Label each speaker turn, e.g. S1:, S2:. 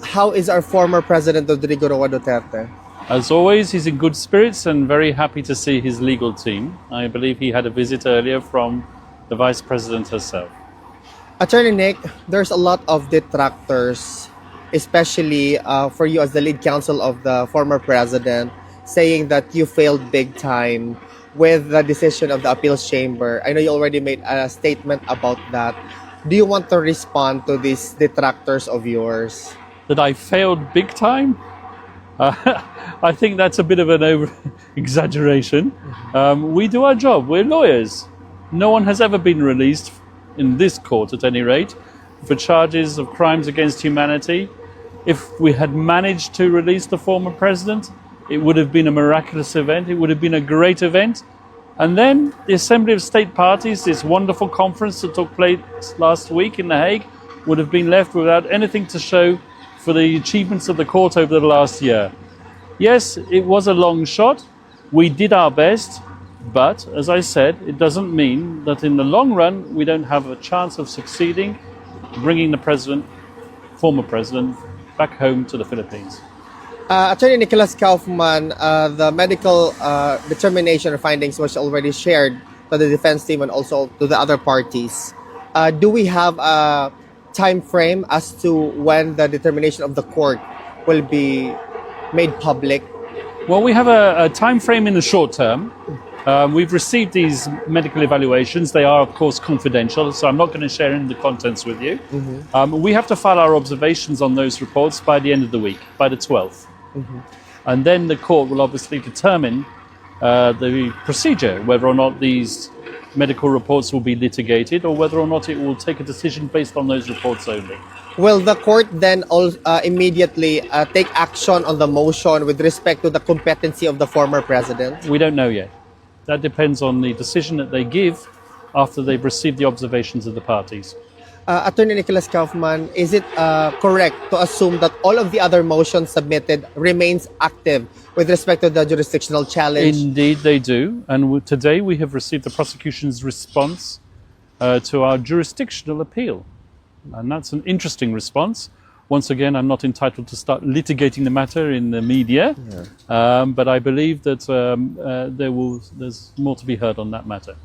S1: How is our former President Rodrigo Roa Duterte?
S2: As always, he's in good spirits and very happy to see his legal team. I believe he had a visit earlier from the Vice President herself.
S1: Attorney Nick, there's a lot of detractors, especially for you as the lead counsel of the former president, saying that you failed big time with the decision of the appeals chamber. I know you already made a statement about that. Do you want to respond to these detractors of yours?
S2: That I failed big time? I think that's a bit of an over-exaggeration. We do our job. We're lawyers. No one has ever been released, in this court at any rate, for charges of crimes against humanity. If we had managed to release the former president, it would have been a miraculous event. It would have been a great event. And then the Assembly of State Parties, this wonderful conference that took place last week in The Hague, would have been left without anything to show for the achievements of the court over the last year. Yes, it was a long shot. We did our best. But, as I said, it doesn't mean that in the long run we don't have a chance of succeeding, bringing the former president, back home to the Philippines.
S1: Attorney Nicholas Kaufman, the medical determination or findings was already shared to the defense team and also to the other parties. Do we have a time frame as to when the determination of the court will be made public?
S2: Well, we have a time frame in the short term. We've received these medical evaluations. They are, of course, confidential, so I'm not going to share any of the contents with you. We have to file our observations on those reports by the end of the week, by the 12th. And then the court will obviously determine the procedure, whether or not these medical reports will be litigated or whether or not it will take a decision based on those reports only.
S1: Will the court then immediately take action on the motion with respect to the competency of the former president?
S2: We don't know yet. That depends on the decision that they give after they've received the observations of the parties.
S1: Attorney Nicholas Kaufman, is it correct to assume that all of the other motions submitted remains active with respect to the jurisdictional challenge?
S2: Indeed, they do. And today we have received the prosecution's response to our jurisdictional appeal. And that's an interesting response. Once again, I'm not entitled to start litigating the matter in the media, but I believe that there's more to be heard on that matter.